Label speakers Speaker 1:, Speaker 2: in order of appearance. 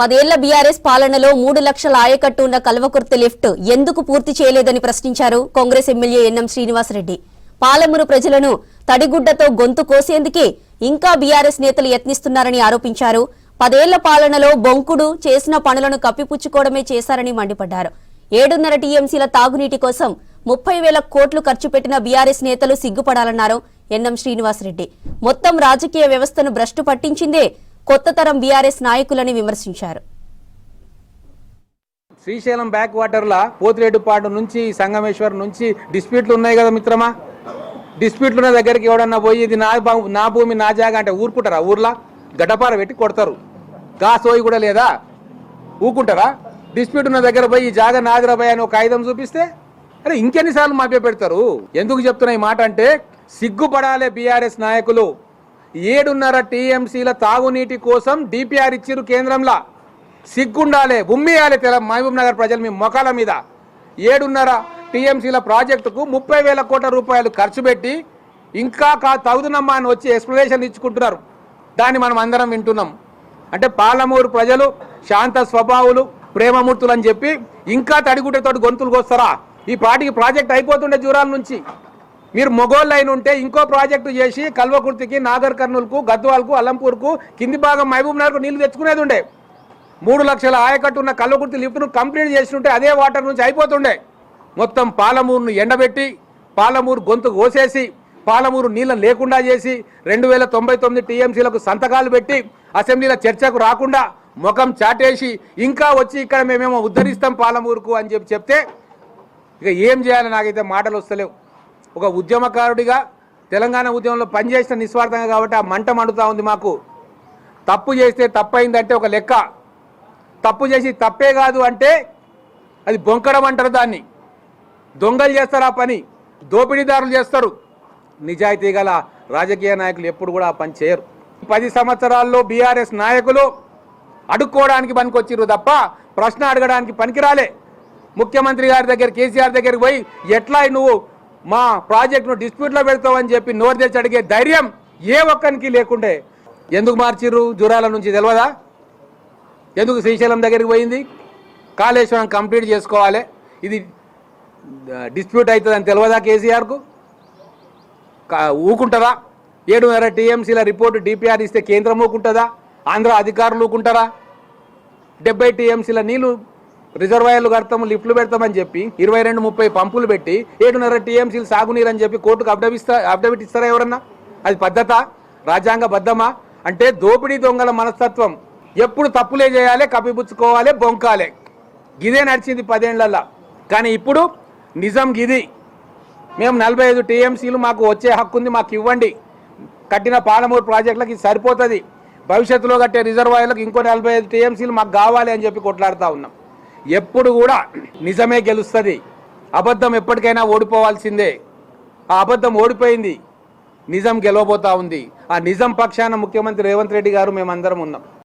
Speaker 1: 10 ఏళ్ల బీఆర్ఎస్ పాలనలో 3 లక్షల ఆయకట్టు ఉన్న కల్వకుర్తి లిఫ్ట్ ఎందుకు పూర్తి చేయలేదని ప్రశ్నించారు కాంగ్రెస్ ఎమ్మెల్యే ఎన్ఎం శ్రీనివాసరెడ్డి. పాలమూరు ప్రజలను తడిగుడ్డతో గొంతు కోసేందుకే ఇంకా బీఆర్ఎస్ నేతలు యత్నిస్తున్నారని ఆరోపించారు. 10 ఏళ్ల పాలనలో బొంకుడు చేసిన పనులను కప్పిపుచ్చుకోవడమే చేశారని మండిపడ్డారు. 7.5 టీఎంసీల తాగునీటి కోసం 30,000 కోట్లు ఖర్చు పెట్టిన బీఆర్ఎస్ నేతలు సిగ్గుపడాలన్నారు ఎన్ఎం శ్రీనివాసరెడ్డి. మొత్తం రాజకీయ వ్యవస్థను భ్రష్టు పట్టించిందే కొత్త తరం బీఆర్ఎస్ నాయకులని విమర్శించారు.
Speaker 2: శ్రీశైలం బ్యాక్ వాటర్ల పోతిరెడ్డిపాడు నుంచి సంగమేశ్వర్ నుంచి డిస్ప్యూట్లు ఉన్నాయి కదా మిత్రమా. డిస్ప్యూట్లు ఉన్న దగ్గరికి ఎవడన్నా పోయి ఇది నా భూమి నా జాగా అంటే ఊరుకుంటారా? ఊర్లా గడ్డపార పెట్టి కొడతారు. గా సోయి కూడా లేదా, ఊకుంటారా? డిస్ప్యూట్ ఉన్న దగ్గర పోయి ఈ జాగా నాదిరాబాయ్ అని ఒక కాగితం చూపిస్తే అరే ఇంకెన్నిసార్లు మభ్య పెడతారు. ఎందుకు చెప్తున్నా ఈ మాట అంటే సిగ్గుపడాలే బీఆర్ఎస్ నాయకులు. 7.5 టీఎంసీల తాగునీటి కోసం డిపిఆర్ ఇచ్చిరు కేంద్రంలో. సిగ్గుండాలే, ఉమ్మేయాలి మహబూబ్ నగర్ ప్రజలు మీ మొఖాల మీద. 7.5 టీఎంసీల ప్రాజెక్టుకు 30,000 కోట్ల రూపాయలు ఖర్చు పెట్టి ఇంకా తగుదనమ్మా అని వచ్చి ఎక్స్ప్లెనేషన్ ఇచ్చుకుంటున్నారు. దాన్ని మనం అందరం వింటున్నాం. అంటే పాలమూరు ప్రజలు శాంత స్వభావులు, ప్రేమమూర్తులు అని చెప్పి ఇంకా తడిగుడ్డతోటి గొంతులు కోస్తారా? ఈ పాటికి ప్రాజెక్ట్ అయిపోతుండే జూరాల నుంచి. మీరు మొగోళ్ళు అయిన ఉంటే ఇంకో ప్రాజెక్టు చేసి కల్వకుర్తికి, నాగర్ కర్నూలుకు, గద్వాల్కు, అలంపూర్కు, కింది భాగం మహబూబ్ నగర్కు నీళ్లు తెచ్చుకునేది ఉండే. 3 లక్షల ఆయకట్టు ఉన్న కల్వకుర్తి లిఫ్ట్ను కంప్లీట్ చేస్తుంటే అదే వాటర్ నుంచి అయిపోతుండే. మొత్తం పాలమూరును ఎండబెట్టి, పాలమూరు గొంతు కోసేసి, పాలమూరు నీళ్ళని లేకుండా చేసి 2099 టీఎంసీలకు సంతకాలు పెట్టి అసెంబ్లీల చర్చకు రాకుండా ముఖం చాటేసి ఇంకా వచ్చి ఇక్కడ మేమేమో ఉద్ధరిస్తాం పాలమూరుకు అని చెప్తే ఇక ఏం చేయాలి నాకైతే మాటలు వస్తలేవు. ఒక ఉద్యమకారుడిగా తెలంగాణ ఉద్యమంలో పనిచేసిన నిస్వార్థంగా కాబట్టి ఆ మంట మండుతూ ఉంది మాకు. తప్పు చేస్తే తప్పైందంటే ఒక లెక్క, తప్పు చేసి తప్పే కాదు అంటే అది బొంకడం అంటారు. దాన్ని దొంగలు చేస్తారు, ఆ పని దోపిడీదారులు చేస్తారు. నిజాయితీ గల రాజకీయ నాయకులు ఎప్పుడు కూడా ఆ పని చేయరు. 10 సంవత్సరాల్లో బీఆర్ఎస్ నాయకులు అడుక్కోవడానికి పనికొచ్చిర్రు తప్ప ప్రశ్న అడగడానికి పనికిరాలే. ముఖ్యమంత్రి గారి దగ్గర, కేసీఆర్ దగ్గరికి పోయి ఎట్లా నువ్వు మా ప్రాజెక్టును డిస్ప్యూట్లో పెడతావని చెప్పి నోరు తెచ్చి అడిగే ధైర్యం ఏ ఒక్కరికి లేకుండే. ఎందుకు మార్చిర్రు జూరాల నుంచి తెలియదా? ఎందుకు శ్రీశైలం దగ్గరికి పోయింది? కాళేశ్వరం కంప్లీట్ చేసుకోవాలి, ఇది డిస్ప్యూట్ అవుతుందని తెలియదా కేసీఆర్కు? ఊకుంటారా? 7.5 టీఎంసీల రిపోర్టు డిపిఆర్ ఇస్తే కేంద్రం ఊకుంటుందా? ఆంధ్ర అధికారులు ఊకుంటారా? 70 టీఎంసీల నీళ్లు రిజర్వాయర్లు కడతాము, లిఫ్ట్లు పెడతామని చెప్పి 22-30 పంపులు పెట్టి 7.5 టీఎంసీలు సాగునీరు అని చెప్పి కోర్టుకు అఫిడవిట్ ఇస్తారా ఎవరన్నా? అది పద్ధత? రాజ్యాంగ బద్ధమా? అంటే దోపిడీ దొంగల మనస్తత్వం. ఎప్పుడు తప్పులే చేయాలి, కప్పిపుచ్చుకోవాలి, బొంకాలే. గిదే నడిచింది 10 ఏళ్లలో. కానీ ఇప్పుడు నిజం గిది. మేము 45 టీఎంసీలు మాకు వచ్చే హక్కు ఉంది, మాకు ఇవ్వండి. కట్టిన పాలమూరు ప్రాజెక్టులకు ఇది సరిపోతుంది. భవిష్యత్తులో కట్టే రిజర్వాయర్లకు ఇంకో 45 టీఎంసీలు మాకు కావాలి అని చెప్పి కొట్లాడుతూ ఉన్నాం. ఎప్పుడు కూడా నిజమే గెలుస్తుంది, అబద్ధం ఎప్పటికైనా ఓడిపోవాల్సిందే. ఆ అబద్ధం ఓడిపోయింది, నిజం గెలవబోతా ఉంది. ఆ నిజం పక్షాన ముఖ్యమంత్రి రేవంత్ రెడ్డి గారు మేమందరం ఉన్నాం.